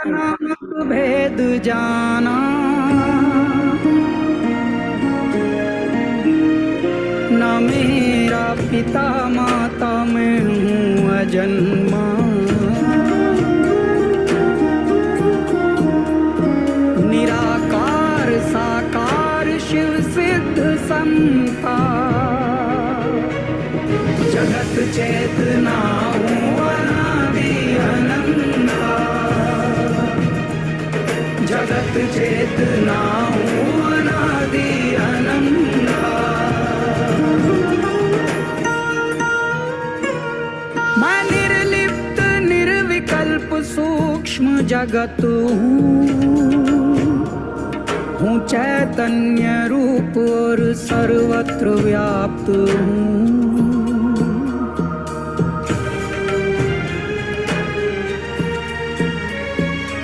नामक भेद जाना, न मेरा पिता माता मैं हूँ अजन्मा। निराकार साकार शिव सिद्ध संता, जगत चेतना हूँ अनादि अनंता। जगत चेतना हूँ अनादि अनंता। मैं निर्लिप्त निर्विकल्प सूक्ष्म जगत हूँ चैतन्य रूप और सर्वत्र व्याप्त हूँ।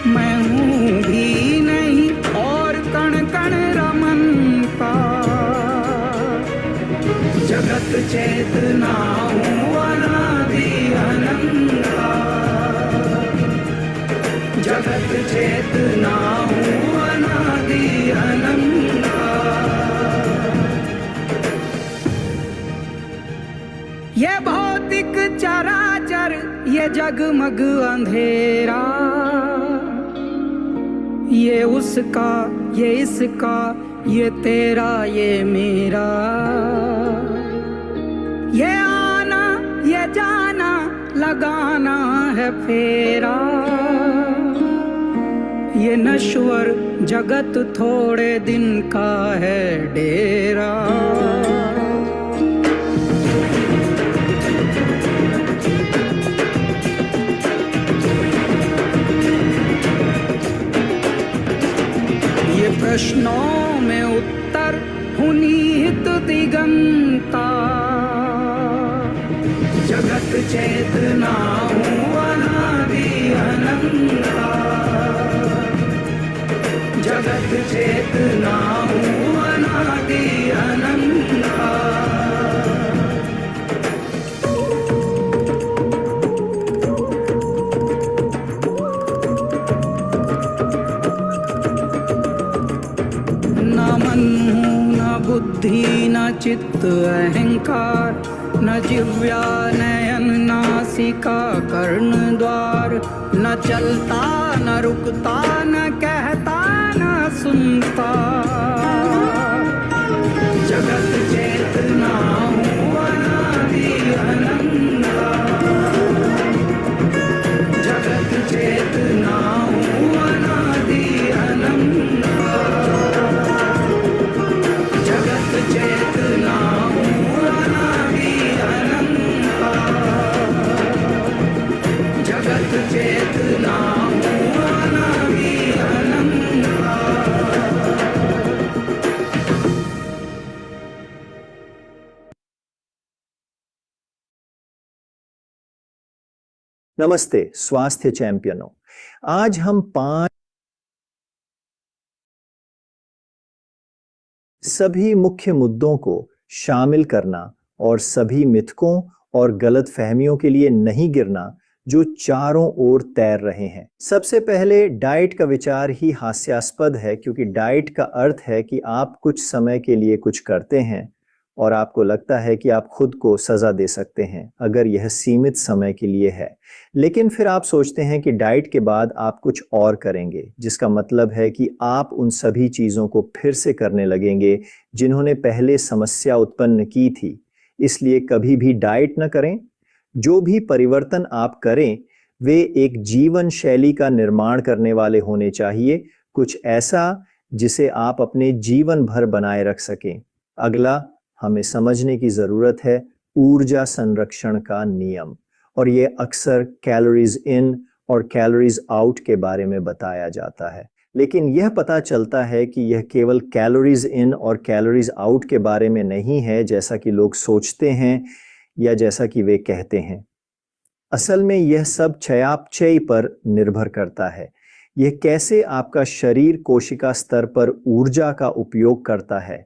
मैं हूँ भी नहीं और कण कण रमन का, जगत चेतना हूँ अनादि अनंता। जगत चेतना हूँ अनादि अनंता। ये भौतिक चराचर ये जगमग अंधेरा, ये उसका ये इसका ये तेरा ये मेरा। ये आना ये जाना लगाना है फेरा, ये नश्वर जगत थोड़े दिन का है डेरा। ये प्रश्नों में उत्तर हूँ निहित दिगंता। जगत चेतना हूँ अनादि अनंता। जगत चेतना हूँ अनादि अनंता। न मन हूँ न बुद्धि न चित्त अहंकार, न जिह्वा नयन नासिका कर्ण द्वार। न चलता न रुकता न कहता न सुनता। जगत चेतना हूँ अनादि अनंता। जगत चेतना हूँ अनादि अनंता। जगत चेतना हूँ अनादि अनंता। जगत चेतना हूँ अनादि अनंता। नमस्ते स्वास्थ्य चैंपियनों। आज हम 5 सभी मुख्य मुद्दों को शामिल करना और सभी मिथकों और गलत फहमियों के लिए नहीं गिरना जो चारों ओर तैर रहे हैं। सबसे पहले डाइट का विचार ही हास्यास्पद है, क्योंकि डाइट का अर्थ है कि आप कुछ समय के लिए कुछ करते हैं और आपको लगता है कि आप खुद को सजा दे सकते हैं अगर यह सीमित समय के लिए है। लेकिन फिर आप सोचते हैं कि डाइट के बाद आप कुछ और करेंगे, जिसका मतलब है कि आप उन सभी चीज़ों को फिर से करने लगेंगे जिन्होंने पहले समस्या उत्पन्न की थी। इसलिए कभी भी डाइट न करें। जो भी परिवर्तन आप करें वे एक जीवन शैली का निर्माण करने वाले होने चाहिए, कुछ ऐसा जिसे आप अपने जीवन भर बनाए रख सकें। अगला हमें समझने की ज़रूरत है ऊर्जा संरक्षण का नियम, और ये अक्सर कैलोरीज इन और कैलोरीज आउट के बारे में बताया जाता है। लेकिन यह पता चलता है कि यह केवल कैलोरीज इन और कैलोरीज आउट के बारे में नहीं है, जैसा कि लोग सोचते हैं या जैसा कि वे कहते हैं। असल में यह सब चयापचय पर निर्भर करता है। यह कैसे आपका शरीर कोशिका स्तर पर ऊर्जा का उपयोग करता है।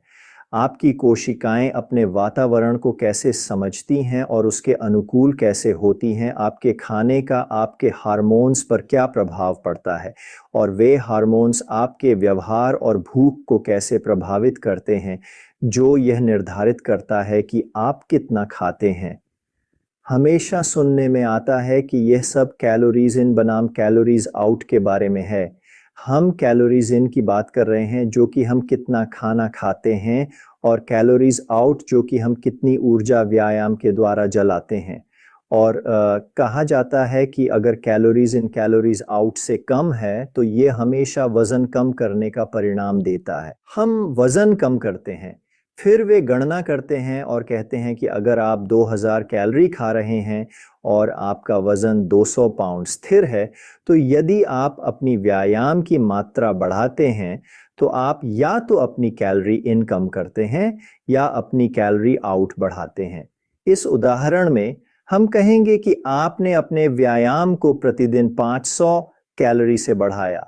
आपकी कोशिकाएं अपने वातावरण को कैसे समझती हैं और उसके अनुकूल कैसे होती हैं, आपके खाने का आपके हार्मोन्स पर क्या प्रभाव पड़ता है और वे हार्मोन्स आपके व्यवहार और भूख को कैसे प्रभावित करते हैं, जो यह निर्धारित करता है कि आप कितना खाते हैं। हमेशा सुनने में आता है कि यह सब कैलोरीज इन बनाम कैलोरीज आउट के बारे में है। हम कैलोरीज इन की बात कर रहे हैं, जो कि हम कितना खाना खाते हैं, और कैलोरीज आउट जो कि हम कितनी ऊर्जा व्यायाम के द्वारा जलाते हैं। और कहा जाता है कि अगर कैलोरीज इन कैलोरीज आउट से कम है तो ये हमेशा वजन कम करने का परिणाम देता है। हम वजन कम करते हैं, फिर वे गणना करते हैं और कहते हैं कि अगर आप 2000 कैलोरी खा रहे हैं और आपका वजन 200 पाउंड स्थिर है, तो यदि आप अपनी व्यायाम की मात्रा बढ़ाते हैं तो आप या तो अपनी कैलोरी इन कम करते हैं या अपनी कैलोरी आउट बढ़ाते हैं। इस उदाहरण में हम कहेंगे कि आपने अपने व्यायाम को प्रतिदिन 500 कैलोरी से बढ़ाया।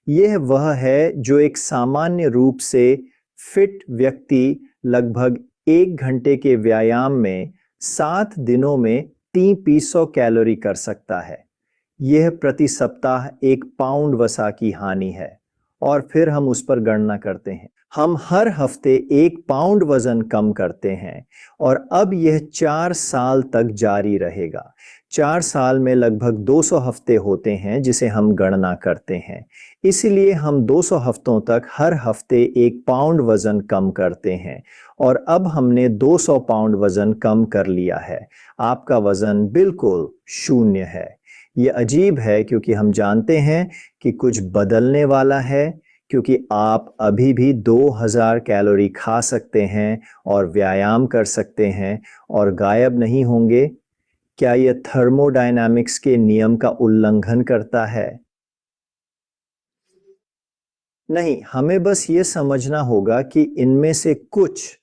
यह वह है जो एक सामान्य रूप से फिट व्यक्ति लगभग 1 घंटे के व्यायाम में 7 दिनों में 300 कैलोरी कर सकता है। यह प्रति सप्ताह 1 पाउंड वसा की हानि है। और फिर हम उस पर गणना करते हैं। हम हर हफ्ते 1 पाउंड वजन कम करते हैं और अब यह 4 साल तक जारी रहेगा। 4 साल में लगभग 200 हफ्ते होते हैं जिसे हम गणना करते हैं। इसलिए हम 200 हफ्तों तक हर हफ्ते 1 पाउंड वजन कम करते हैं और अब हमने 200 पाउंड वजन कम कर लिया है। आपका वजन बिल्कुल शून्य है। ये अजीब है क्योंकि हम जानते हैं कि कुछ बदलने वाला है, क्योंकि आप अभी भी 2000 कैलोरी खा सकते हैं और व्यायाम कर सकते हैं और गायब नहीं होंगे। क्या यह थर्मोडायनामिक्स के नियम का उल्लंघन करता है? नहीं, हमें बस ये समझना होगा कि इनमें से कुछ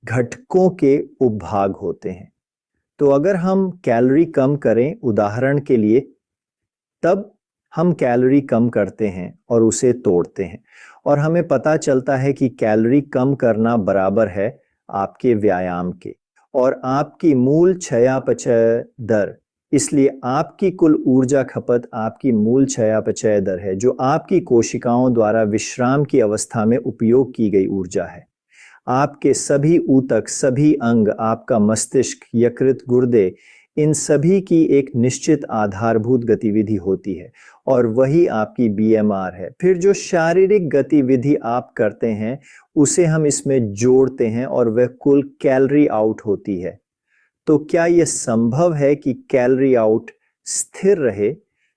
घटकों के उपभाग होते हैं। तो अगर हम कैलोरी कम करें, उदाहरण के लिए, तब हम कैलोरी कम करते हैं और उसे तोड़ते हैं और हमें पता चलता है कि कैलोरी कम करना बराबर है आपके व्यायाम के और आपकी मूल चयापचय दर। इसलिए आपकी कुल ऊर्जा खपत आपकी मूल चयापचय दर है, जो आपकी कोशिकाओं द्वारा विश्राम की अवस्था में उपयोग की गई ऊर्जा है। आपके सभी ऊतक, सभी अंग, आपका मस्तिष्क, यकृत, गुर्दे, इन सभी की एक निश्चित आधारभूत गतिविधि होती है और वही आपकी बीएमआर है। फिर जो शारीरिक गतिविधि आप करते हैं उसे हम इसमें जोड़ते हैं और वह कुल कैलोरी आउट होती है। तो क्या यह संभव है कि कैलोरी आउट स्थिर रहे,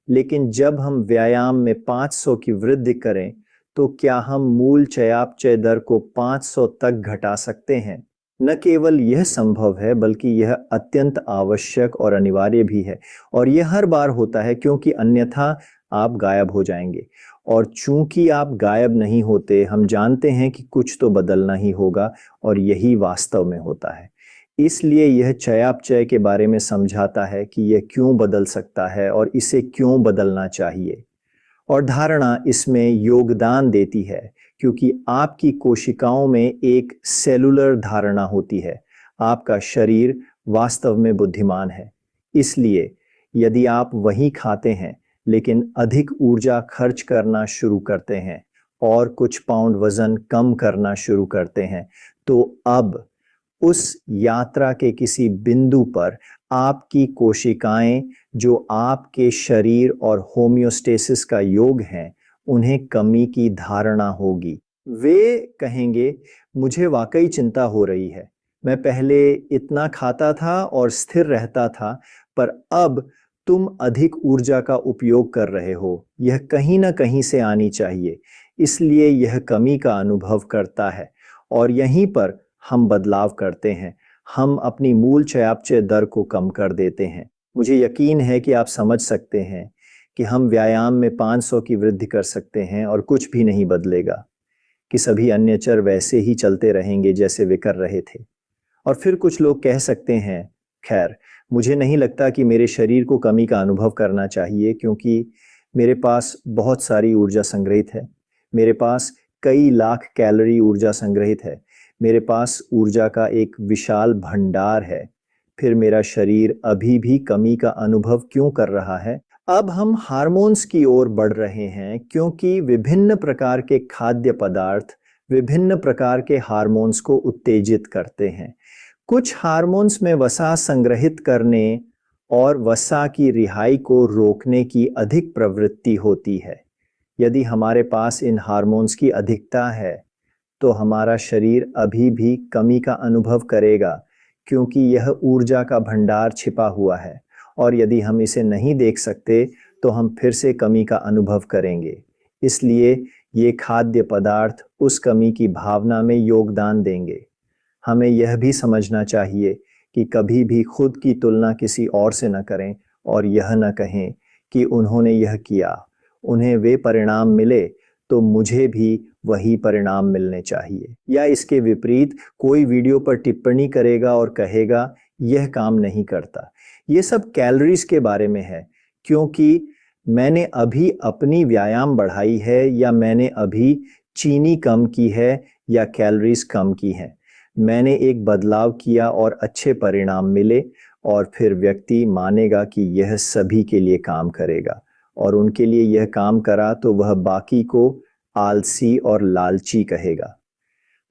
लेकिन जब हम व्यायाम में 500 की वृद्धि करें तो क्या हम मूल चयापचय दर को 500 तक घटा सकते हैं? न केवल यह संभव है बल्कि यह अत्यंत आवश्यक और अनिवार्य भी है, और यह हर बार होता है क्योंकि अन्यथा आप गायब हो जाएंगे। और चूंकि आप गायब नहीं होते, हम जानते हैं कि कुछ तो बदलना ही होगा और यही वास्तव में होता है। इसलिए यह चयापचय के बारे में समझाता है कि यह क्यों बदल सकता है और इसे क्यों बदलना चाहिए। और धारणा इसमें योगदान देती है क्योंकि आपकी कोशिकाओं में एक सेलुलर धारणा होती है। आपका शरीर वास्तव में बुद्धिमान है। इसलिए यदि आप वही खाते हैं लेकिन अधिक ऊर्जा खर्च करना शुरू करते हैं और कुछ पाउंड वजन कम करना शुरू करते हैं, तो अब उस यात्रा के किसी बिंदु पर आपकी कोशिकाएं, जो आपके शरीर और होम्योस्टेसिस का योग हैं, उन्हें कमी की धारणा होगी। वे कहेंगे, मुझे वाकई चिंता हो रही है। मैं पहले इतना खाता था और स्थिर रहता था, पर अब तुम अधिक ऊर्जा का उपयोग कर रहे हो। यह कहीं ना कहीं से आनी चाहिए, इसलिए यह कमी का अनुभव करता है और यहीं पर हम बदलाव करते हैं। हम अपनी मूल चयापचय दर को कम कर देते हैं। मुझे यकीन है कि आप समझ सकते हैं कि हम व्यायाम में 500 की वृद्धि कर सकते हैं और कुछ भी नहीं बदलेगा, कि सभी अन्य चर वैसे ही चलते रहेंगे जैसे वे कर रहे थे। और फिर कुछ लोग कह सकते हैं, खैर, मुझे नहीं लगता कि मेरे शरीर को कमी का अनुभव करना चाहिए क्योंकि मेरे पास बहुत सारी ऊर्जा संग्रहित है। मेरे पास कई लाख कैलोरी ऊर्जा संग्रहित है। मेरे पास ऊर्जा का एक विशाल भंडार है, फिर मेरा शरीर अभी भी कमी का अनुभव क्यों कर रहा है? अब हम हार्मोन्स की ओर बढ़ रहे हैं क्योंकि विभिन्न प्रकार के खाद्य पदार्थ विभिन्न प्रकार के हार्मोन्स को उत्तेजित करते हैं। कुछ हार्मोन्स में वसा संग्रहित करने और वसा की रिहाई को रोकने की अधिक प्रवृत्ति होती है। यदि हमारे पास इन हार्मोन्स की अधिकता है तो हमारा शरीर अभी भी कमी का अनुभव करेगा क्योंकि यह ऊर्जा का भंडार छिपा हुआ है और यदि हम इसे नहीं देख सकते तो हम फिर से कमी का अनुभव करेंगे। इसलिए ये खाद्य पदार्थ उस कमी की भावना में योगदान देंगे। हमें यह भी समझना चाहिए कि कभी भी खुद की तुलना किसी और से न करें और यह न कहें कि उन्होंने यह किया, उन्हें वे परिणाम मिले तो मुझे भी वही परिणाम मिलने चाहिए। या इसके विपरीत कोई वीडियो पर टिप्पणी करेगा और कहेगा यह काम नहीं करता। ये सब कैलोरीज के बारे में है, क्योंकि मैंने अभी अपनी व्यायाम बढ़ाई है या मैंने अभी चीनी कम की है या कैलोरीज कम की हैं। मैंने एक बदलाव किया और अच्छे परिणाम मिले और फिर व्यक्ति मानेगा कि यह सभी के लिए काम करेगा और उनके लिए यह काम करा तो वह बाकी को आलसी और लालची कहेगा।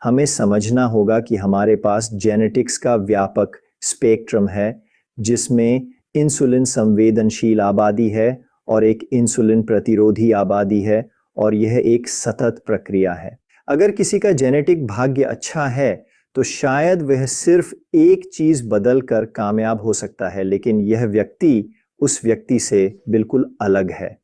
हमें समझना होगा कि हमारे पास जेनेटिक्स का व्यापक स्पेक्ट्रम है जिसमें इंसुलिन संवेदनशील आबादी है और एक इंसुलिन प्रतिरोधी आबादी है और यह एक सतत प्रक्रिया है। अगर किसी का जेनेटिक भाग्य अच्छा है तो शायद वह सिर्फ एक चीज बदल कर कामयाब हो सकता है, लेकिन यह व्यक्ति उस व्यक्ति से बिल्कुल अलग है।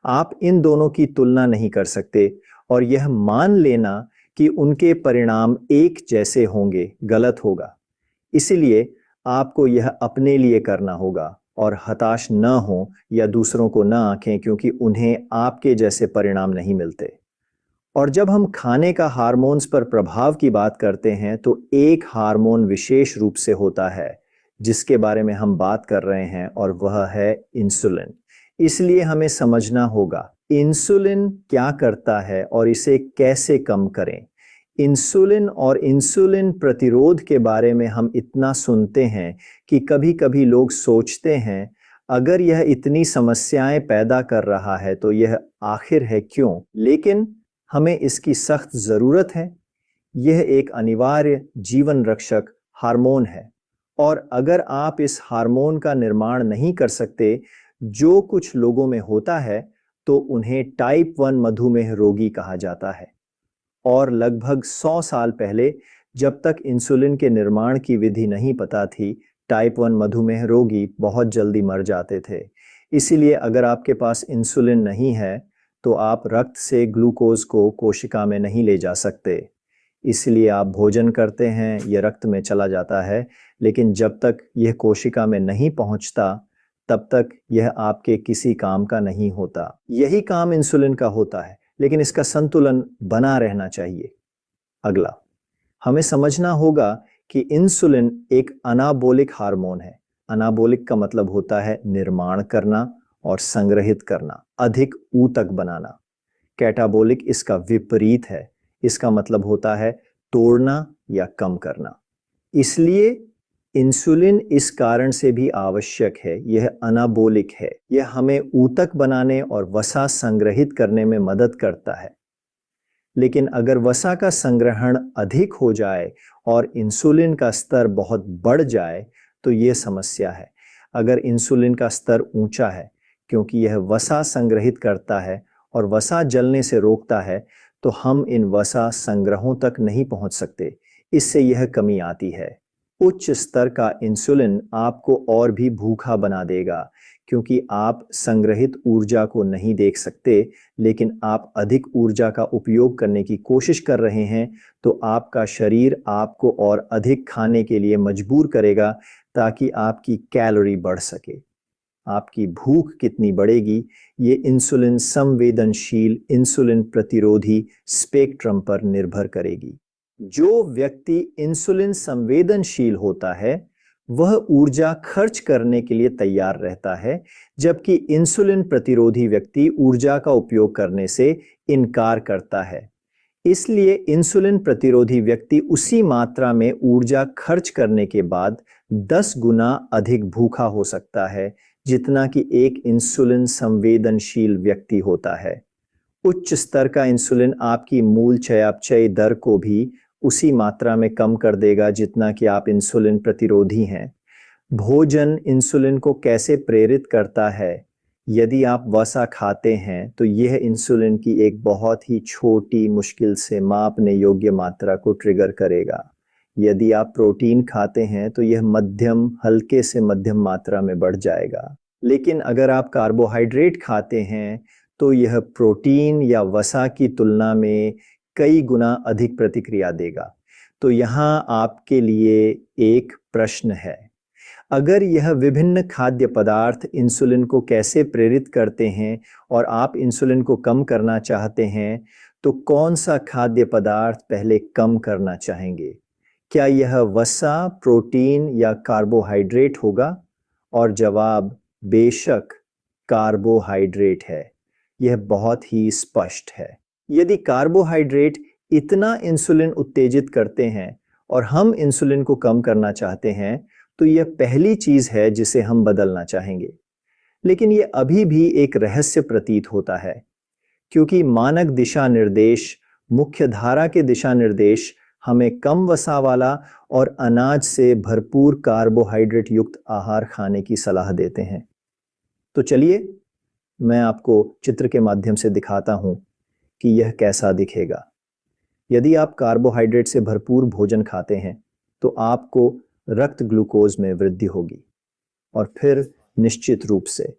आप इन दोनों की तुलना नहीं कर सकते और यह मान लेना कि उनके परिणाम एक जैसे होंगे गलत होगा। इसलिए आपको यह अपने लिए करना होगा और हताश न हो या दूसरों को न आंकें क्योंकि उन्हें आपके जैसे परिणाम नहीं मिलते। और जब हम खाने का हार्मोन्स पर प्रभाव की बात करते हैं तो एक हार्मोन विशेष रूप से होता है जिसके बारे में हम बात कर रहे हैं और वह है इंसुलिन। इसलिए हमें समझना होगा इंसुलिन क्या करता है और इसे कैसे कम करें। इंसुलिन और इंसुलिन प्रतिरोध के बारे में हम इतना सुनते हैं कि कभी कभी लोग सोचते हैं अगर यह इतनी समस्याएं पैदा कर रहा है तो यह आखिर है क्यों? लेकिन हमें इसकी सख्त जरूरत है। यह एक अनिवार्य जीवन रक्षक हार्मोन है और अगर आप इस हार्मोन का निर्माण नहीं कर सकते जो कुछ लोगों में होता है तो उन्हें टाइप 1 मधुमेह रोगी कहा जाता है। और लगभग 100 साल पहले जब तक इंसुलिन के निर्माण की विधि नहीं पता थी, टाइप 1 मधुमेह रोगी बहुत जल्दी मर जाते थे। इसीलिए अगर आपके पास इंसुलिन नहीं है तो आप रक्त से ग्लूकोज को कोशिका में नहीं ले जा सकते। इसलिए आप भोजन करते हैं, यह रक्त में चला जाता है, लेकिन जब तक यह कोशिका में नहीं पहुंचता तब तक यह आपके किसी काम का नहीं होता। यही काम इंसुलिन का होता है, लेकिन इसका संतुलन बना रहना चाहिए। अगला, हमें समझना होगा कि इंसुलिन एक अनाबोलिक हार्मोन है। अनाबोलिक का मतलब होता है निर्माण करना और संग्रहित करना, अधिक ऊतक बनाना। कैटाबोलिक इसका विपरीत है, इसका मतलब होता है तोड़ना या कम करना। इसलिए इंसुलिन इस कारण से भी आवश्यक है, यह अनाबोलिक है। यह हमें ऊतक बनाने और वसा संग्रहित करने में मदद करता है। लेकिन अगर वसा का संग्रहण अधिक हो जाए और इंसुलिन का स्तर बहुत बढ़ जाए तो यह समस्या है। अगर इंसुलिन का स्तर ऊंचा है क्योंकि यह वसा संग्रहित करता है और वसा जलने से रोकता है तो हम इन वसा संग्रहों तक नहीं पहुंच सकते। इससे यह कमी आती है। उच्च स्तर का इंसुलिन आपको और भी भूखा बना देगा क्योंकि आप संग्रहित ऊर्जा को नहीं देख सकते, लेकिन आप अधिक ऊर्जा का उपयोग करने की कोशिश कर रहे हैं तो आपका शरीर आपको और अधिक खाने के लिए मजबूर करेगा ताकि आपकी कैलोरी बढ़ सके। आपकी भूख कितनी बढ़ेगी ये इंसुलिन संवेदनशील इंसुलिन प्रतिरोधी स्पेक्ट्रम पर निर्भर करेगी। जो व्यक्ति इंसुलिन संवेदनशील होता है वह ऊर्जा खर्च करने के लिए तैयार रहता है, जबकि इंसुलिन प्रतिरोधी व्यक्ति ऊर्जा का उपयोग करने से इनकार करता है। इसलिए इंसुलिन प्रतिरोधी व्यक्ति उसी मात्रा में ऊर्जा खर्च करने के बाद 10 गुना अधिक भूखा हो सकता है जितना कि एक इंसुलिन संवेदनशील व्यक्ति होता है। उच्च स्तर का इंसुलिन आपकी मूल चयापचय दर को भी उसी मात्रा में कम कर देगा जितना कि आप इंसुलिन प्रतिरोधी हैं। भोजन इंसुलिन को कैसे प्रेरित करता है? यदि आप वसा खाते हैं तो यह इंसुलिन की एक बहुत ही छोटी, मुश्किल से मापने योग्य मात्रा को ट्रिगर करेगा। यदि आप प्रोटीन खाते हैं तो यह मध्यम, हल्के से मध्यम मात्रा में बढ़ जाएगा। लेकिन अगर आप कार्बोहाइड्रेट खाते हैं तो यह प्रोटीन या वसा की तुलना में कई गुना अधिक प्रतिक्रिया देगा। तो यहाँ आपके लिए एक प्रश्न है, अगर यह विभिन्न खाद्य पदार्थ इंसुलिन को कैसे प्रेरित करते हैं और आप इंसुलिन को कम करना चाहते हैं, तो कौन सा खाद्य पदार्थ पहले कम करना चाहेंगे? क्या यह वसा, प्रोटीन या कार्बोहाइड्रेट होगा? और जवाब बेशक कार्बोहाइड्रेट है। यह बहुत ही स्पष्ट है। यदि कार्बोहाइड्रेट इतना इंसुलिन उत्तेजित करते हैं और हम इंसुलिन को कम करना चाहते हैं, तो यह पहली चीज है जिसे हम बदलना चाहेंगे। लेकिन यह अभी भी एक रहस्य प्रतीत होता है, क्योंकि मानक दिशा निर्देश, मुख्य धारा के दिशा निर्देश हमें कम वसा वाला और अनाज से भरपूर कार्बोहाइड्रेट युक्त आहार खाने की सलाह देते हैं। तो चलिए मैं आपको चित्र के माध्यम से दिखाता हूं कि यह कैसा दिखेगा। यदि आप कार्बोहाइड्रेट से भरपूर भोजन खाते हैं तो आपको रक्त ग्लूकोज में वृद्धि होगी और फिर निश्चित रूप से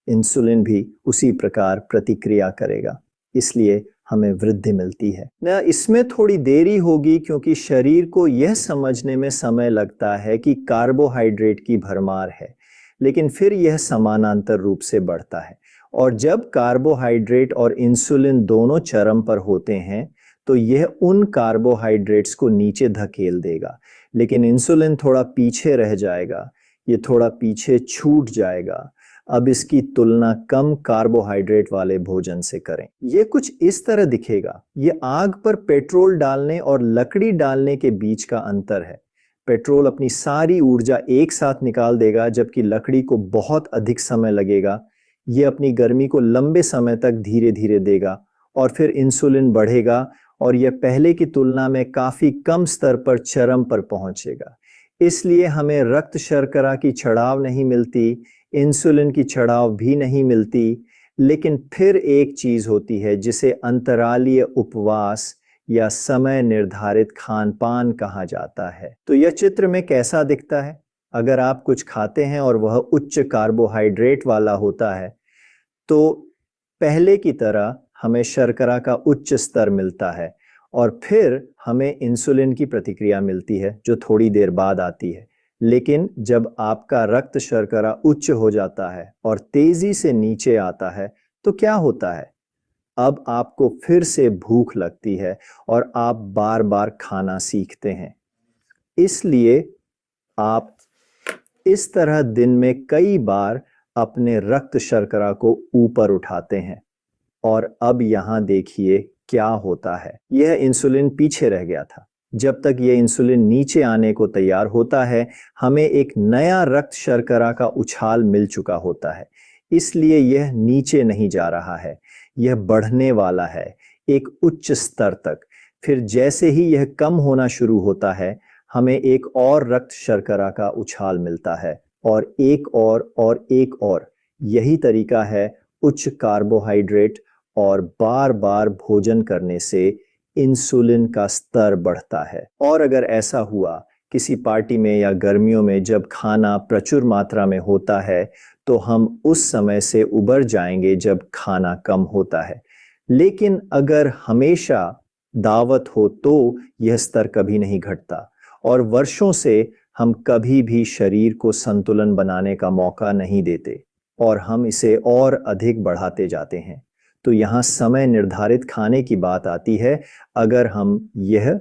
इंसुलिन भी उसी प्रकार प्रतिक्रिया करेगा, इसलिए हमें वृद्धि मिलती है ना। इसमें थोड़ी देरी होगी क्योंकि शरीर को यह समझने में समय लगता है कि कार्बोहाइड्रेट की भरमार है, लेकिन फिर यह समानांतर रूप से बढ़ता है और जब कार्बोहाइड्रेट और इंसुलिन दोनों चरम पर होते हैं तो यह उन कार्बोहाइड्रेट्स को नीचे धकेल देगा, लेकिन इंसुलिन थोड़ा पीछे रह जाएगा, ये थोड़ा पीछे छूट जाएगा। अब इसकी तुलना कम कार्बोहाइड्रेट वाले भोजन से करें। ये कुछ इस तरह दिखेगा। ये आग पर पेट्रोल डालने और लकड़ी डालने के बीच का अंतर है। पेट्रोल अपनी सारी ऊर्जा एक साथ निकाल देगा, जबकि लकड़ी को बहुत अधिक समय लगेगा। ये अपनी गर्मी को लंबे समय तक धीरे धीरे देगा और फिर इंसुलिन बढ़ेगा और यह पहले की तुलना में काफी कम स्तर पर चरम पर पहुंचेगा। इसलिए हमें रक्त शर्करा की चढ़ाव नहीं मिलती, इंसुलिन की चढ़ाव भी नहीं मिलती। लेकिन फिर एक चीज होती है जिसे अंतरालीय उपवास या समय निर्धारित खान-पान कहा जाता है। तो यह चित्र में कैसा दिखता है? अगर आप कुछ खाते हैं और वह उच्च कार्बोहाइड्रेट वाला होता है तो पहले की तरह हमें शर्करा का उच्च स्तर मिलता है और फिर हमें इंसुलिन की प्रतिक्रिया मिलती है जो थोड़ी देर बाद आती है। लेकिन जब आपका रक्त शर्करा उच्च हो जाता है और तेजी से नीचे आता है तो क्या होता है? अब आपको फिर से भूख लगती है और आप बार बार खाना सीखते हैं। इसलिए आप इस तरह दिन में कई बार अपने रक्त शर्करा को ऊपर उठाते हैं और अब यहां देखिए क्या होता है। यह इंसुलिन पीछे रह गया था। जब तक यह इंसुलिन नीचे आने को तैयार होता है, हमें एक नया रक्त शर्करा का उछाल मिल चुका होता है, इसलिए यह नीचे नहीं जा रहा है, यह बढ़ने वाला है एक उच्च स्तर तक। फिर जैसे ही यह कम होना शुरू होता है, हमें एक और रक्त शर्करा का उछाल मिलता है और एक और एक और। यही तरीका है उच्च कार्बोहाइड्रेट और बार बार भोजन करने से इंसुलिन का स्तर बढ़ता है। और अगर ऐसा हुआ किसी पार्टी में या गर्मियों में जब खाना प्रचुर मात्रा में होता है तो हम उस समय से उबर जाएंगे जब खाना कम होता है। लेकिन अगर हमेशा दावत हो तो यह स्तर कभी नहीं घटता और वर्षों से हम कभी भी शरीर को संतुलन बनाने का मौका नहीं देते और हम इसे और अधिक बढ़ाते जाते हैं। तो यहाँ समय निर्धारित खाने की बात आती है। अगर हम यह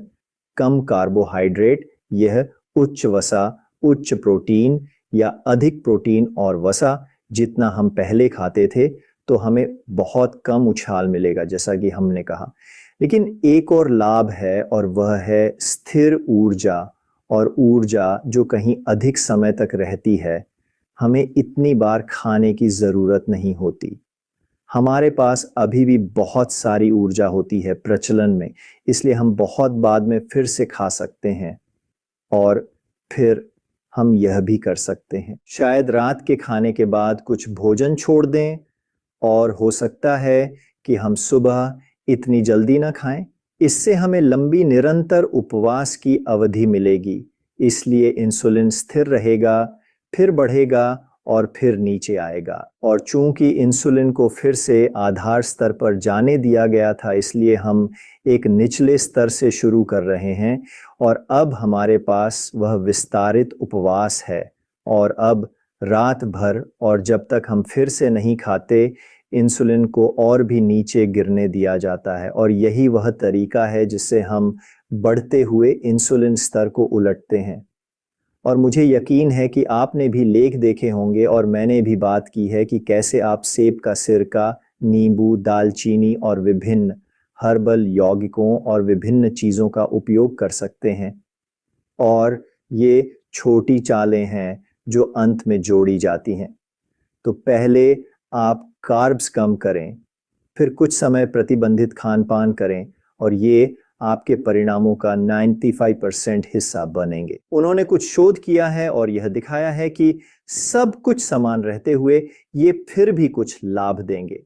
कम कार्बोहाइड्रेट, यह उच्च वसा, उच्च प्रोटीन या अधिक प्रोटीन और वसा जितना हम पहले खाते थे, तो हमें बहुत कम उछाल मिलेगा, जैसा कि हमने कहा। लेकिन एक और लाभ है, और वह है स्थिर ऊर्जा, और ऊर्जा जो कहीं अधिक समय तक रहती है। हमें इतनी बार खाने की ज़रूरत नहीं होती। हमारे पास अभी भी बहुत सारी ऊर्जा होती है प्रचलन में, इसलिए हम बहुत बाद में फिर से खा सकते हैं, और फिर हम यह भी कर सकते हैं, शायद रात के खाने के बाद कुछ भोजन छोड़ दें, और हो सकता है कि हम सुबह इतनी जल्दी ना खाएं। इससे हमें लंबी निरंतर उपवास की अवधि मिलेगी, इसलिए इंसुलिन स्थिर रहेगा, फिर बढ़ेगा और फिर नीचे आएगा। और चूंकि इंसुलिन को फिर से आधार स्तर पर जाने दिया गया था, इसलिए हम एक निचले स्तर से शुरू कर रहे हैं, और अब हमारे पास वह विस्तारित उपवास है। और अब रात भर, और जब तक हम फिर से नहीं खाते, इंसुलिन को और भी नीचे गिरने दिया जाता है। और यही वह तरीका है जिससे हम बढ़ते हुए इंसुलिन स्तर को उलटते हैं। और मुझे यकीन है कि आपने भी लेख देखे होंगे, और मैंने भी बात की है कि कैसे आप सेब का सिरका, नींबू, दालचीनी और विभिन्न हर्बल यौगिकों और विभिन्न चीज़ों का उपयोग कर सकते हैं। और ये छोटी चालें हैं जो अंत में जोड़ी जाती हैं। तो पहले आप कार्ब्स कम करें, फिर कुछ समय प्रतिबंधित खान पान करें, और ये आपके परिणामों का 95% हिस्सा बनेंगे। उन्होंने कुछ शोध किया है और यह दिखाया है कि सब कुछ समान रहते हुए ये फिर भी कुछ लाभ देंगे।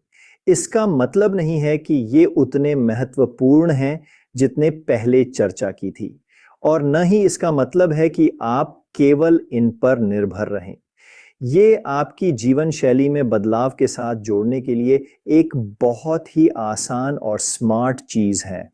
इसका मतलब नहीं है कि ये उतने महत्वपूर्ण हैं जितने पहले चर्चा की थी, और न ही इसका मतलब है कि आप केवल इन पर निर्भर रहें। ये आपकी जीवन शैली में बदलाव के साथ जोड़ने के लिए एक बहुत ही आसान और स्मार्ट चीज है।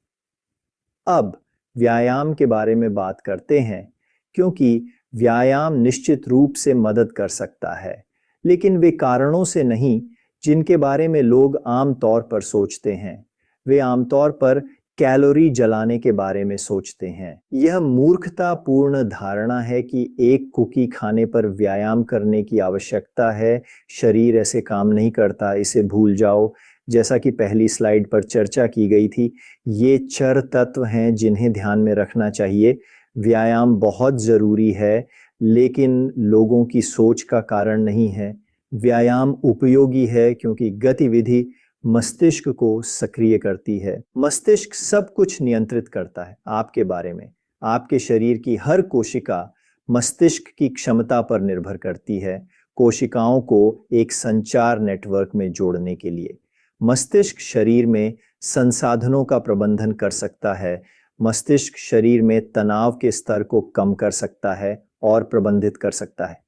अब व्यायाम के बारे में बात करते हैं, क्योंकि व्यायाम निश्चित रूप से मदद कर सकता है, लेकिन वे कारणों से नहीं जिनके बारे में लोग आम तौर पर सोचते हैं। वे आमतौर पर कैलोरी जलाने के बारे में सोचते हैं। यह मूर्खतापूर्ण धारणा है कि एक कुकी खाने पर व्यायाम करने की आवश्यकता है। शरीर ऐसे काम नहीं करता, इसे भूल जाओ। जैसा कि पहली स्लाइड पर चर्चा की गई थी, ये चर तत्व हैं जिन्हें ध्यान में रखना चाहिए। व्यायाम बहुत ज़रूरी है, लेकिन लोगों की सोच का कारण नहीं है। व्यायाम उपयोगी है क्योंकि गतिविधि मस्तिष्क को सक्रिय करती है। मस्तिष्क सब कुछ नियंत्रित करता है आपके बारे में। आपके शरीर की हर कोशिका मस्तिष्क की क्षमता पर निर्भर करती है, कोशिकाओं को एक संचार नेटवर्क में जोड़ने के लिए। मस्तिष्क शरीर में संसाधनों का प्रबंधन कर सकता है। मस्तिष्क शरीर में तनाव के स्तर को कम कर सकता है और प्रबंधित कर सकता है।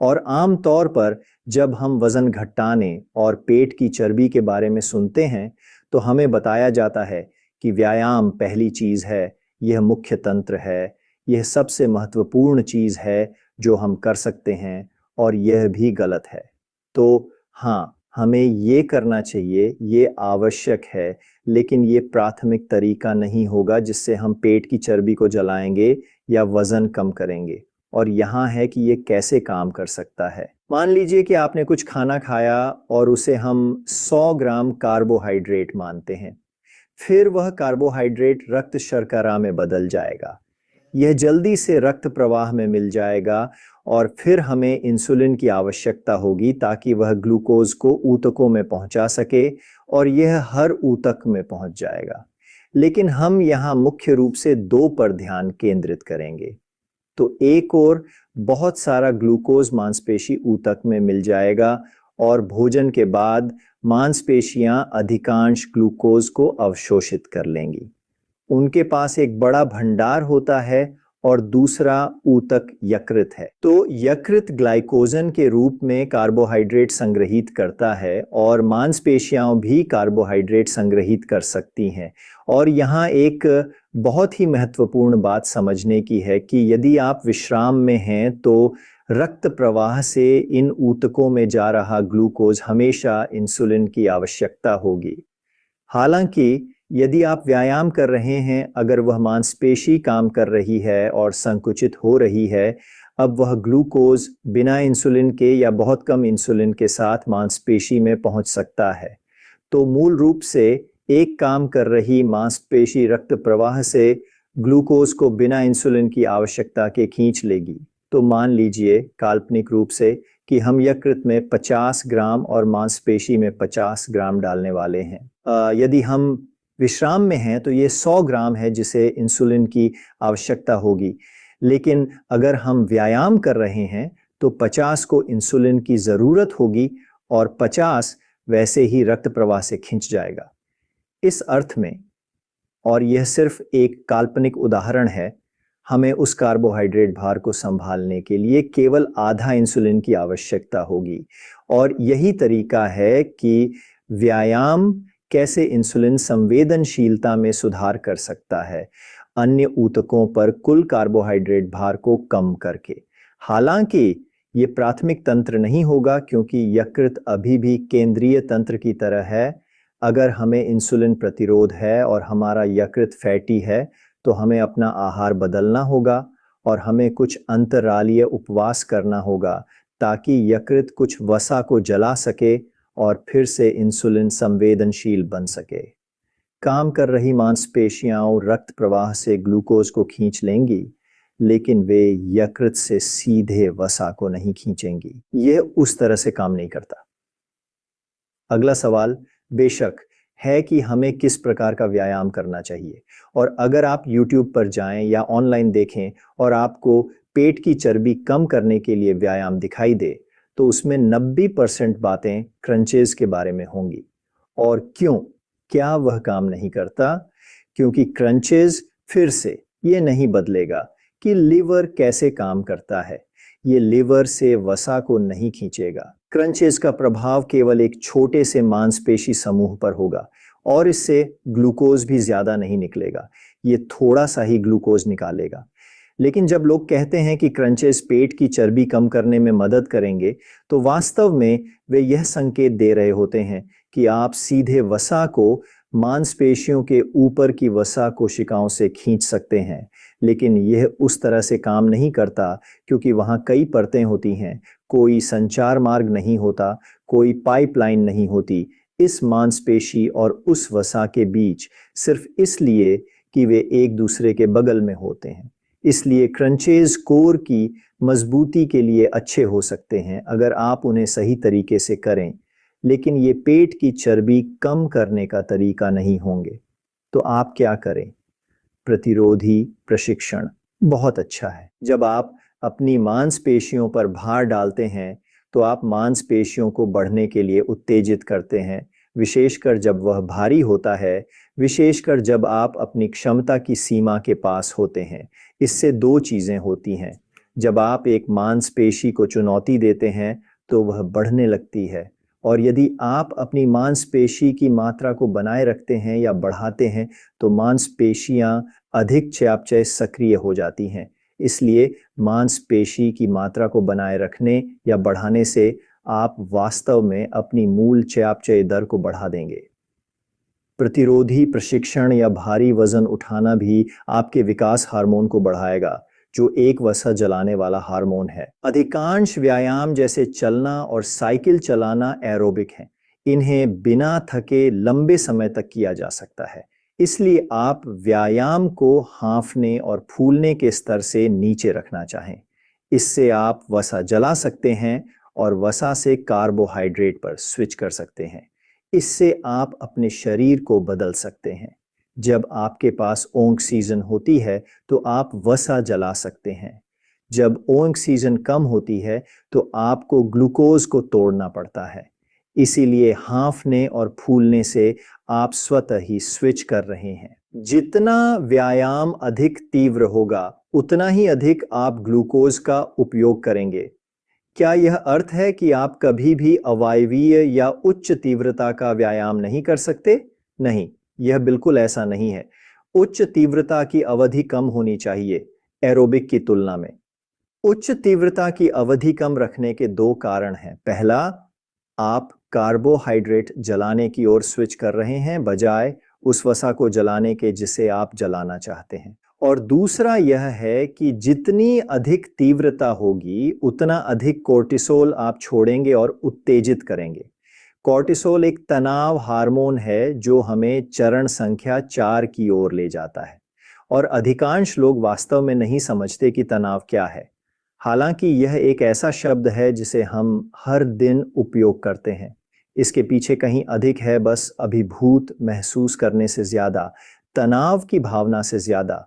और आम तौर पर जब हम वजन घटाने और पेट की चर्बी के बारे में सुनते हैं, तो हमें बताया जाता है कि व्यायाम पहली चीज है, यह मुख्य तंत्र है, यह सबसे महत्वपूर्ण चीज है जो हम कर सकते हैं, और यह भी गलत है। तो हाँ, हमें ये करना चाहिए, ये आवश्यक है, लेकिन ये प्राथमिक तरीका नहीं होगा जिससे हम पेट की चर्बी को जलाएंगे या वजन कम करेंगे। और यहाँ है कि ये कैसे काम कर सकता है। मान लीजिए कि आपने कुछ खाना खाया और उसे हम 100 ग्राम कार्बोहाइड्रेट मानते हैं। फिर वह कार्बोहाइड्रेट रक्त शर्करा में बदल जाएगा। यह जल्दी से रक्त प्रवाह में मिल जाएगा, और फिर हमें इंसुलिन की आवश्यकता होगी ताकि वह ग्लूकोज को ऊतकों में पहुंचा सके, और यह हर ऊतक में पहुंच जाएगा। लेकिन हम यहाँ मुख्य रूप से 2 पर ध्यान केंद्रित करेंगे। तो एक और बहुत सारा ग्लूकोज मांसपेशी ऊतक में मिल जाएगा, और भोजन के बाद मांसपेशियां अधिकांश ग्लूकोज को अवशोषित कर लेंगी। उनके पास एक बड़ा भंडार होता है, और दूसरा ऊतक यकृत है। तो यकृत ग्लाइकोजन के रूप में कार्बोहाइड्रेट संग्रहित करता है, और मांसपेशियां भी कार्बोहाइड्रेट संग्रहित कर सकती हैं। और यहाँ एक बहुत ही महत्वपूर्ण बात समझने की है कि यदि आप विश्राम में हैं, तो रक्त प्रवाह से इन ऊतकों में जा रहा ग्लूकोज हमेशा इंसुलिन की आवश्यकता होगी। हालांकि यदि आप व्यायाम कर रहे हैं, अगर वह मांसपेशी काम कर रही है और संकुचित हो रही है, अब वह ग्लूकोज बिना इंसुलिन के या बहुत कम इंसुलिन के साथ मांसपेशी में पहुंच सकता है। तो मूल रूप से एक काम कर रही मांसपेशी रक्त प्रवाह से ग्लूकोज को बिना इंसुलिन की आवश्यकता के खींच लेगी। तो मान लीजिए काल्पनिक रूप से कि हम यकृत में 50 ग्राम और मांसपेशी में 50 ग्राम डालने वाले हैं। यदि हम विश्राम में हैं तो ये 100 ग्राम है जिसे इंसुलिन की आवश्यकता होगी। लेकिन अगर हम व्यायाम कर रहे हैं तो 50 को इंसुलिन की ज़रूरत होगी और 50 वैसे ही रक्त प्रवाह से खिंच जाएगा। इस अर्थ में, और यह सिर्फ एक काल्पनिक उदाहरण है, हमें उस कार्बोहाइड्रेट भार को संभालने के लिए केवल आधा इंसुलिन की आवश्यकता होगी। और यही तरीका है कि व्यायाम कैसे इंसुलिन संवेदनशीलता में सुधार कर सकता है, अन्य ऊतकों पर कुल कार्बोहाइड्रेट भार को कम करके। हालांकि ये प्राथमिक तंत्र नहीं होगा क्योंकि यकृत अभी भी केंद्रीय तंत्र की तरह है। अगर हमें इंसुलिन प्रतिरोध है और हमारा यकृत फैटी है तो हमें अपना आहार बदलना होगा और हमें कुछ अंतरालीय उपवास करना होगा ताकि यकृत कुछ वसा को जला सके और फिर से इंसुलिन संवेदनशील बन सके। काम कर रही मांसपेशियां रक्त प्रवाह से ग्लूकोज को खींच लेंगी, लेकिन वे यकृत से सीधे वसा को नहीं खींचेंगी। यह उस तरह से काम नहीं करता। अगला सवाल बेशक है कि हमें किस प्रकार का व्यायाम करना चाहिए। और अगर आप YouTube पर जाएं या ऑनलाइन देखें और आपको पेट की चर्बी कम करने के लिए व्यायाम दिखाई दे तो उसमें 90% बातें क्रंचेस के बारे में होंगी। और क्यों? क्या वह काम नहीं करता? क्योंकि क्रंचेस फिर से ये नहीं बदलेगा कि लिवर कैसे काम करता है। ये लिवर से वसा को नहीं खींचेगा। क्रंचेस का प्रभाव केवल एक छोटे से मांसपेशी समूह पर होगा और इससे ग्लूकोज भी ज्यादा नहीं निकलेगा। ये थोड़ा सा ही ग्लूकोज निकालेगा। लेकिन जब लोग कहते हैं कि क्रंचेस पेट की चर्बी कम करने में मदद करेंगे तो वास्तव में वे यह संकेत दे रहे होते हैं कि आप सीधे वसा को मांसपेशियों के ऊपर की वसा कोशिकाओं से खींच सकते हैं। लेकिन यह उस तरह से काम नहीं करता क्योंकि वहाँ कई परतें होती हैं, कोई संचार मार्ग नहीं होता, कोई पाइपलाइन नहीं होती इस मांसपेशी और उस वसा के बीच, सिर्फ इसलिए कि वे एक दूसरे के बगल में होते हैं। इसलिए क्रंचेस कोर की मजबूती के लिए अच्छे हो सकते हैं अगर आप उन्हें सही तरीके से करें, लेकिन ये पेट की चर्बी कम करने का तरीका नहीं होंगे। तो आप क्या करें? प्रतिरोधी प्रशिक्षण बहुत अच्छा है। जब आप अपनी मांसपेशियों पर भार डालते हैं तो आप मांसपेशियों को बढ़ने के लिए उत्तेजित करते हैं, विशेषकर जब वह भारी होता है, विशेषकर जब आप अपनी क्षमता की सीमा के पास होते हैं। इससे दो चीज़ें होती हैं। जब आप एक मांसपेशी को चुनौती देते हैं तो वह बढ़ने लगती है, और यदि आप अपनी मांसपेशी की मात्रा को बनाए रखते हैं या बढ़ाते हैं तो मांसपेशियां अधिक चयापचय सक्रिय हो जाती हैं। इसलिए मांसपेशी की मात्रा को बनाए रखने या बढ़ाने से आप वास्तव में अपनी मूल चयापचय दर को बढ़ा देंगे। प्रतिरोधी प्रशिक्षण या भारी वजन उठाना भी आपके विकास हार्मोन को बढ़ाएगा, जो एक वसा जलाने वाला हार्मोन है। अधिकांश व्यायाम जैसे चलना और साइकिल चलाना एरोबिक हैं। इन्हें बिना थके लंबे समय तक किया जा सकता है। इसलिए आप व्यायाम को हाँफने और फूलने के स्तर से नीचे रखना चाहें। इससे आप वसा जला सकते हैं और वसा से कार्बोहाइड्रेट पर स्विच कर सकते हैं। इससे आप अपने शरीर को बदल सकते हैं। जब आपके पास ओंग सीजन होती है तो आप वसा जला सकते हैं। जब ओंग सीजन कम होती है तो आपको ग्लूकोज को तोड़ना पड़ता है। इसीलिए हाँफने और फूलने से आप स्वतः ही स्विच कर रहे हैं। जितना व्यायाम अधिक तीव्र होगा उतना ही अधिक आप ग्लूकोज का उपयोग करेंगे। क्या यह अर्थ है कि आप कभी भी अवायवीय या उच्च तीव्रता का व्यायाम नहीं कर सकते? नहीं, यह बिल्कुल ऐसा नहीं है। उच्च तीव्रता की अवधि कम होनी चाहिए एरोबिक की तुलना में। उच्च तीव्रता की अवधि कम रखने के दो कारण हैं। पहला, आप कार्बोहाइड्रेट जलाने की ओर स्विच कर रहे हैं बजाय उस वसा को जलाने के जिसे आप जलाना चाहते हैं। और दूसरा यह है कि जितनी अधिक तीव्रता होगी उतना अधिक कोर्टिसोल आप छोड़ेंगे और उत्तेजित करेंगे। कोर्टिसोल एक तनाव हार्मोन है जो हमें चरण संख्या 4 की ओर ले जाता है और अधिकांश लोग वास्तव में नहीं समझते कि तनाव क्या है। हालांकि यह एक ऐसा शब्द है जिसे हम हर दिन उपयोग करते हैं। इसके पीछे कहीं अधिक है, बस अभिभूत महसूस करने से ज्यादा, तनाव की भावना से ज्यादा।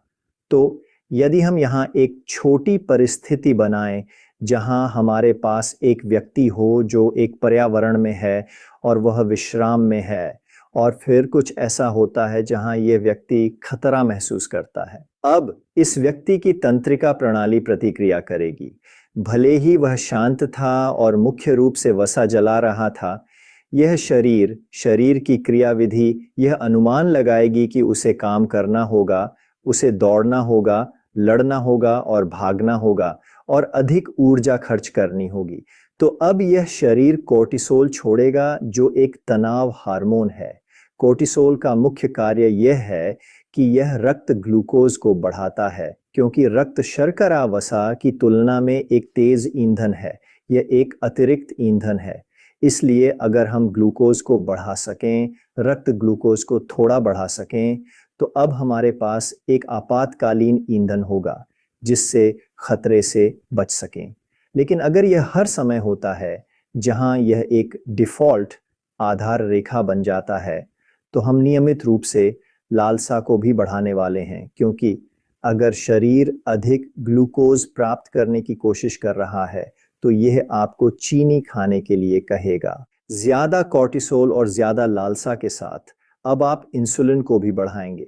तो यदि हम यहाँ एक छोटी परिस्थिति बनाएं जहाँ हमारे पास एक व्यक्ति हो जो एक पर्यावरण में है और वह विश्राम में है, और फिर कुछ ऐसा होता है जहाँ ये व्यक्ति खतरा महसूस करता है, अब इस व्यक्ति की तंत्रिका प्रणाली प्रतिक्रिया करेगी। भले ही वह शांत था और मुख्य रूप से वसा जला रहा था, यह शरीर की क्रियाविधि यह अनुमान लगाएगी कि उसे काम करना होगा, उसे दौड़ना होगा, लड़ना होगा और भागना होगा और अधिक ऊर्जा खर्च करनी होगी। तो अब यह शरीर कोर्टिसोल छोड़ेगा जो एक तनाव हार्मोन है। कोर्टिसोल का मुख्य कार्य यह है कि यह रक्त ग्लूकोज को बढ़ाता है, क्योंकि रक्त शर्करा वसा की तुलना में एक तेज ईंधन है, यह एक अतिरिक्त ईंधन है। इसलिए अगर हम ग्लूकोज को बढ़ा सकें, रक्त ग्लूकोज को थोड़ा बढ़ा सकें, तो अब हमारे पास एक आपातकालीन ईंधन होगा जिससे खतरे से बच सकें। लेकिन अगर यह हर समय होता है जहां यह एक डिफ़ॉल्ट आधार रेखा बन जाता है, तो हम नियमित रूप से लालसा को भी बढ़ाने वाले हैं, क्योंकि अगर शरीर अधिक ग्लूकोज प्राप्त करने की कोशिश कर रहा है तो यह आपको चीनी खाने के लिए कहेगा। ज्यादा कोर्टिसोल और ज्यादा लालसा के साथ अब आप इंसुलिन को भी बढ़ाएंगे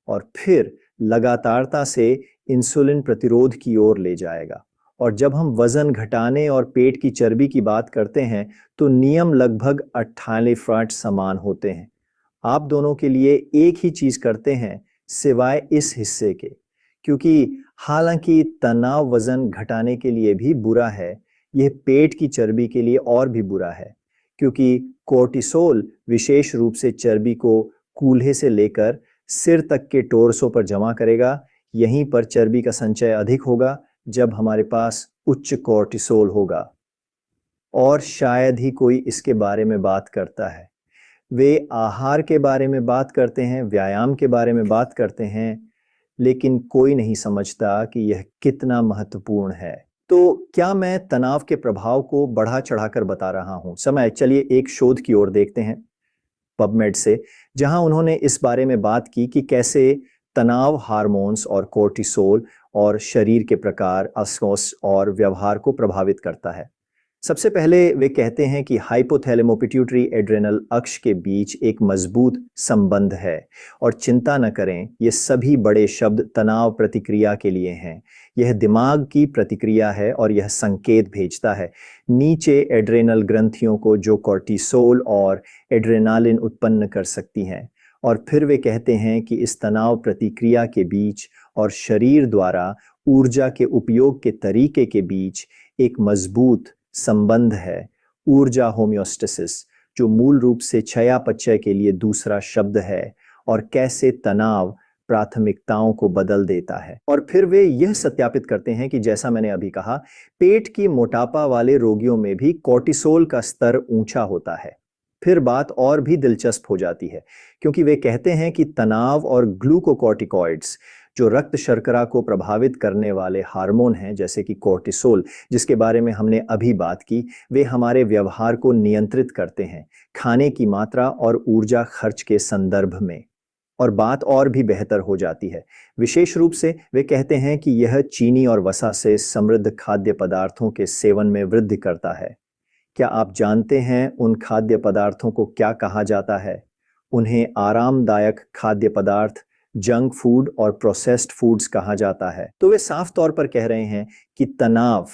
और फिर लगातारता से इंसुलिन प्रतिरोध की ओर ले जाएगा। और जब हम वजन घटाने और पेट की चर्बी की बात करते हैं तो नियम लगभग 48 समान होते हैं। आप दोनों के लिए एक ही चीज करते हैं सिवाय इस हिस्से के, क्योंकि हालांकि तनाव वजन घटाने के लिए भी बुरा है, यह पेट की चर्बी के लिए और भी बुरा है, क्योंकि कोर्टिसोल विशेष रूप से चर्बी को कूल्हे से लेकर सिर तक के टोर्सो पर जमा करेगा। यहीं पर चर्बी का संचय अधिक होगा जब हमारे पास उच्च कोर्टिसोल होगा। और शायद ही कोई इसके बारे में बात करता है। वे आहार के बारे में बात करते हैं, व्यायाम के बारे में बात करते हैं, लेकिन कोई नहीं समझता कि यह कितना महत्वपूर्ण है। तो क्या मैं तनाव के प्रभाव को बढ़ा चढ़ाकर बता रहा हूं? चलिए एक शोध की ओर देखते हैं पबमेड से, जहां उन्होंने इस बारे में बात की कि कैसे तनाव हार्मोन्स और कोर्टिसोल और शरीर के प्रकार, असमोस और व्यवहार को प्रभावित करता है। सबसे पहले वे कहते हैं कि हाइपोथैलेमो पिट्यूटरी एड्रेनल अक्ष के बीच एक मजबूत संबंध है। और चिंता न करें, ये सभी बड़े शब्द तनाव प्रतिक्रिया के लिए हैं। यह दिमाग की प्रतिक्रिया है और यह संकेत भेजता है नीचे एड्रेनल ग्रंथियों को जो कोर्टिसोल और एड्रेनालिन उत्पन्न कर सकती हैं। और फिर वे कहते हैं कि इस तनाव प्रतिक्रिया के बीच और शरीर द्वारा ऊर्जा के उपयोग के तरीके के बीच एक मजबूत संबंध है, ऊर्जा होम्योस्टेसिस, जो मूल रूप से चयापचय के लिए दूसरा शब्द है, और कैसे तनाव प्राथमिकताओं को बदल देता है। और फिर वे यह सत्यापित करते हैं कि जैसा मैंने अभी कहा, पेट की मोटापा वाले रोगियों में भी कोर्टिसोल का स्तर ऊंचा होता है। फिर बात और भी दिलचस्प हो जाती है, क्योंकि वे कहते हैं कि तनाव और ग्लूकोकॉर्टिकॉइड्स, जो रक्त शर्करा को प्रभावित करने वाले हार्मोन हैं, जैसे कि कोर्टिसोल जिसके बारे में हमने अभी बात की, वे हमारे व्यवहार को नियंत्रित करते हैं खाने की मात्रा और ऊर्जा खर्च के संदर्भ में। और बात और भी बेहतर हो जाती है। विशेष रूप से वे कहते हैं कि यह चीनी और वसा से समृद्ध खाद्य पदार्थों के सेवन में वृद्धि करता है। क्या आप जानते हैं उन खाद्य पदार्थों को क्या कहा जाता है? उन्हें आरामदायक खाद्य पदार्थ, जंक फूड और प्रोसेस्ड फूड्स कहा जाता है। तो वे साफ तौर पर कह रहे हैं कि तनाव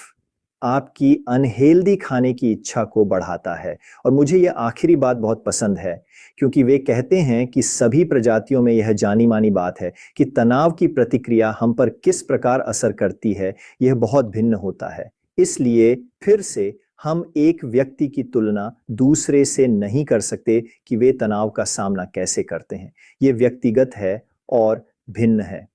आपकी अनहेल्दी खाने की इच्छा को बढ़ाता है। और मुझे यह आखिरी बात बहुत पसंद है, क्योंकि वे कहते हैं कि सभी प्रजातियों में यह जानी मानी बात है कि तनाव की प्रतिक्रिया हम पर किस प्रकार असर करती है, यह बहुत भिन्न होता है। इसलिए फिर से हम एक व्यक्ति की तुलना दूसरे से नहीं कर सकते कि वे तनाव का सामना कैसे करते हैं। ये व्यक्तिगत है और भिन्न है।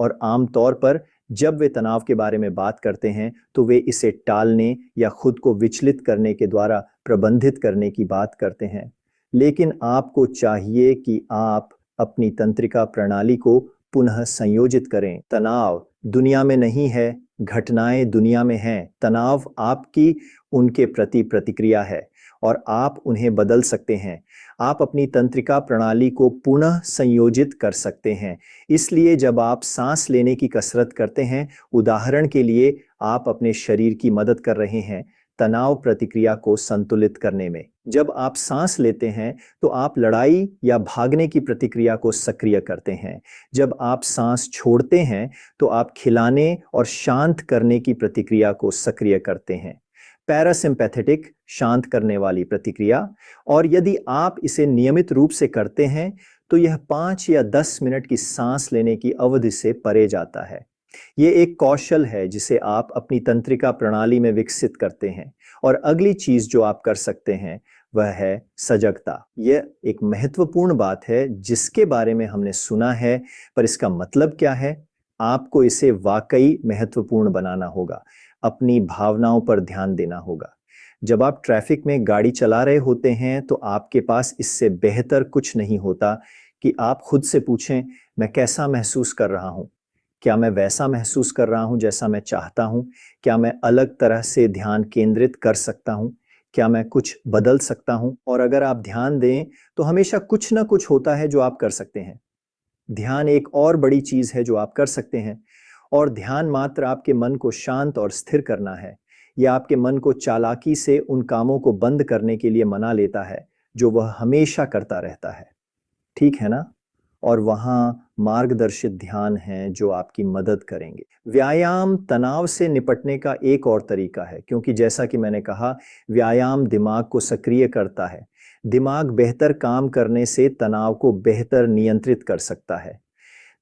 और आमतौर पर जब वे तनाव के बारे में बात करते हैं तो वे इसे टालने या खुद को विचलित करने के द्वारा प्रबंधित करने की बात करते हैं। लेकिन आपको चाहिए कि आप अपनी तंत्रिका प्रणाली को पुनः संयोजित करें। तनाव दुनिया में नहीं है, घटनाएं दुनिया में हैं। तनाव आपकी उनके प्रति प्रतिक्रिया है और आप उन्हें बदल सकते हैं। आप अपनी तंत्रिका प्रणाली को पुनः संयोजित कर सकते हैं। इसलिए जब आप सांस लेने की कसरत करते हैं, उदाहरण के लिए आप अपने शरीर की मदद कर रहे हैं तनाव प्रतिक्रिया को संतुलित करने में। जब आप सांस लेते हैं तो आप लड़ाई या भागने की प्रतिक्रिया को सक्रिय करते हैं। जब आप सांस छोड़ते हैं तो आप खिलाने और शांत करने की प्रतिक्रिया को सक्रिय करते हैं, पैरासिम्पैथेटिक शांत करने वाली प्रतिक्रिया। और यदि आप इसे नियमित रूप से करते हैं तो यह 5 या 10 मिनट की सांस लेने की अवधि से परे जाता है। ये एक कौशल है जिसे आप अपनी तंत्रिका प्रणाली में विकसित करते हैं। और अगली चीज जो आप कर सकते हैं वह है सजगता। यह एक महत्वपूर्ण बात है जिसके बारे में हमने सुना है, पर इसका मतलब क्या है? आपको इसे वाकई महत्वपूर्ण बनाना होगा। अपनी भावनाओं पर ध्यान देना होगा। जब आप ट्रैफिक में गाड़ी चला रहे होते हैं तो आपके पास इससे बेहतर कुछ नहीं होता कि आप खुद से पूछें, मैं कैसा महसूस कर रहा हूं? क्या मैं वैसा महसूस कर रहा हूं जैसा मैं चाहता हूं? क्या मैं अलग तरह से ध्यान केंद्रित कर सकता हूं? क्या मैं कुछ बदल सकता हूं? और अगर आप ध्यान दें तो हमेशा कुछ ना कुछ होता है जो आप कर सकते हैं। ध्यान एक और बड़ी चीज है जो आप कर सकते हैं। और ध्यान मात्र आपके मन को शांत और स्थिर करना है। यह आपके मन को चालाकी से उन कामों को बंद करने के लिए मना लेता है जो वह हमेशा करता रहता है। ठीक है ना? और वहां मार्गदर्शित ध्यान है जो आपकी मदद करेंगे। व्यायाम तनाव से निपटने का एक और तरीका है, क्योंकि जैसा कि मैंने कहा, व्यायाम दिमाग को सक्रिय करता है। दिमाग बेहतर काम करने से तनाव को बेहतर नियंत्रित कर सकता है।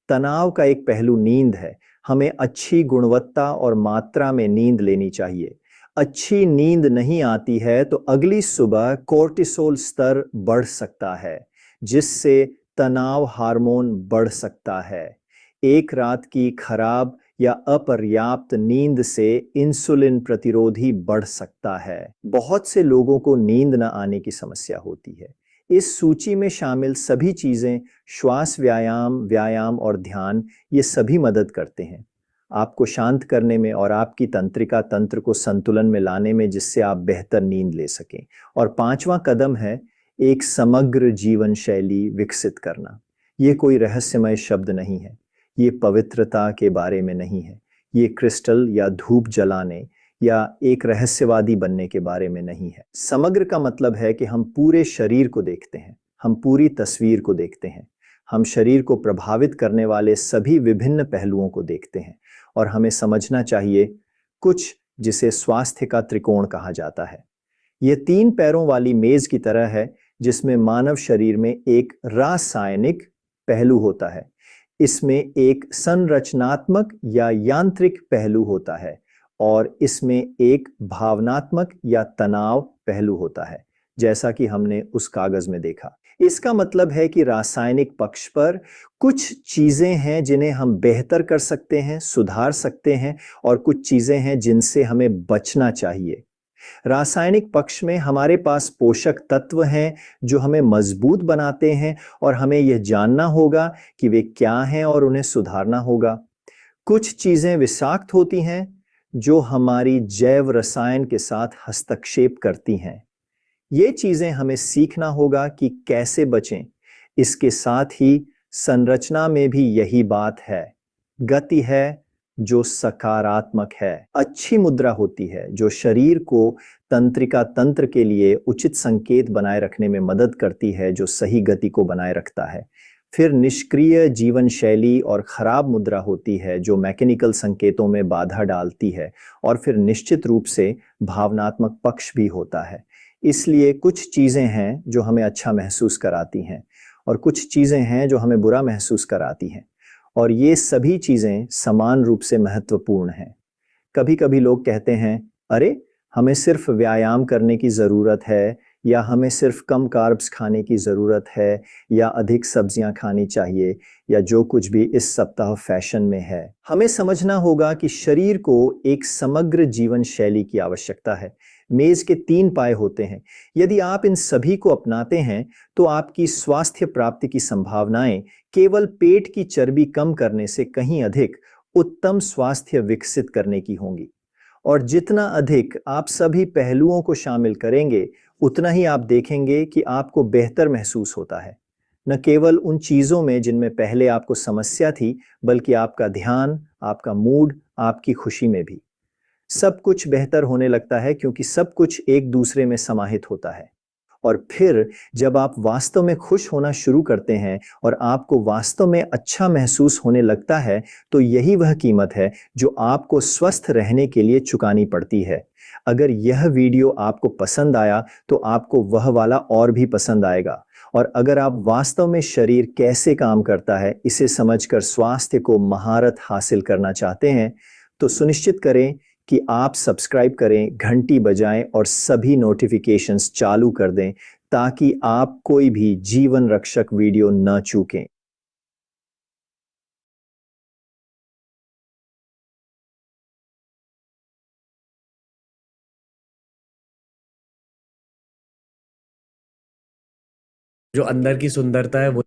तनाव का एक पहलू नींद है। हमें अच्छी गुणवत्ता और मात्रा में नींद लेनी चाहिए। अच्छी नींद नहीं आती है तो अगली सुबह कोर्टिसोल स्तर बढ़ सकता है, जिससे तनाव हार्मोन बढ़ सकता है। एक रात की खराब या अपर्याप्त नींद से इंसुलिन प्रतिरोधी बढ़ सकता है। बहुत से लोगों को नींद न आने की समस्या होती है। इस सूची में शामिल सभी चीजें, श्वास व्यायाम, व्यायाम और ध्यान, ये सभी मदद करते हैं आपको शांत करने में और आपकी तंत्रिका तंत्र को संतुलन में लाने में, जिससे आप बेहतर नींद ले सकें। और 5वां कदम है एक समग्र जीवन शैली विकसित करना। ये कोई रहस्यमय शब्द नहीं है। ये पवित्रता के बारे में नहीं है। ये क्रिस्टल या धूप जलाने या एक रहस्यवादी बनने के बारे में नहीं है। समग्र का मतलब है कि हम पूरे शरीर को देखते हैं, हम पूरी तस्वीर को देखते हैं, हम शरीर को प्रभावित करने वाले सभी विभिन्न पहलुओं को देखते हैं। और हमें समझना चाहिए कुछ जिसे स्वास्थ्य का त्रिकोण कहा जाता है। यह 3 पैरों वाली मेज की तरह है जिसमें मानव शरीर में एक रासायनिक पहलू होता है, इसमें एक संरचनात्मक या यांत्रिक पहलू होता है और इसमें एक भावनात्मक या तनाव पहलू होता है, जैसा कि हमने उस कागज में देखा। इसका मतलब है कि रासायनिक पक्ष पर कुछ चीजें हैं जिन्हें हम बेहतर कर सकते हैं, सुधार सकते हैं, और कुछ चीजें हैं जिनसे हमें बचना चाहिए। रासायनिक पक्ष में हमारे पास पोषक तत्व हैं जो हमें मजबूत बनाते हैं और हमें यह जानना होगा कि वे क्या हैं और उन्हें सुधारना होगा। कुछ चीजें विषाक्त होती हैं जो हमारी जैव रसायन के साथ हस्तक्षेप करती हैं। ये चीजें हमें सीखना होगा कि कैसे बचें। इसके साथ ही संरचना में भी यही बात है। गति है जो सकारात्मक है। अच्छी मुद्रा होती है जो शरीर को तंत्रिका तंत्र के लिए उचित संकेत बनाए रखने में मदद करती है, जो सही गति को बनाए रखता है। फिर निष्क्रिय जीवन शैली और खराब मुद्रा होती है जो मैकेनिकल संकेतों में बाधा डालती है। और फिर निश्चित रूप से भावनात्मक पक्ष भी होता है। इसलिए कुछ चीजें हैं जो हमें अच्छा महसूस कराती हैं और कुछ चीजें हैं जो हमें बुरा महसूस कराती हैं, और ये सभी चीजें समान रूप से महत्वपूर्ण हैं। कभी कभी लोग कहते हैं, अरे हमें सिर्फ व्यायाम करने की जरूरत है या हमें सिर्फ कम कार्ब्स खाने की ज़रूरत है, या अधिक सब्जियां खानी चाहिए, या जो कुछ भी इस सप्ताह फैशन में है। हमें समझना होगा कि शरीर को एक समग्र जीवन शैली की आवश्यकता है। मेज के 3 पाए होते हैं। यदि आप इन सभी को अपनाते हैं तो आपकी स्वास्थ्य प्राप्ति की संभावनाएं केवल पेट की चर्बी कम करने से कहीं अधिक उत्तम स्वास्थ्य विकसित करने की होंगी। और जितना अधिक आप सभी पहलुओं को शामिल करेंगे, उतना ही आप देखेंगे कि आपको बेहतर महसूस होता है। न केवल उन चीजों में जिनमें पहले आपको समस्या थी, बल्कि आपका ध्यान, आपका मूड, आपकी खुशी में भी। सब कुछ बेहतर होने लगता है क्योंकि सब कुछ एक दूसरे में समाहित होता है। और फिर जब आप वास्तव में खुश होना शुरू करते हैं और आपको वास्तव में अच्छा महसूस होने लगता है, तो यही वह कीमत है जो आपको स्वस्थ रहने के लिए चुकानी पड़ती है। अगर यह वीडियो आपको पसंद आया तो आपको वह वाला और भी पसंद आएगा। और अगर आप वास्तव में शरीर कैसे काम करता है इसे समझकर स्वास्थ्य को महारत हासिल करना चाहते हैं, तो सुनिश्चित करें कि आप सब्सक्राइब करें, घंटी बजाएं और सभी नोटिफिकेशंस चालू कर दें, ताकि आप कोई भी जीवन रक्षक वीडियो न चूकें। जो अंदर की सुंदरता है वो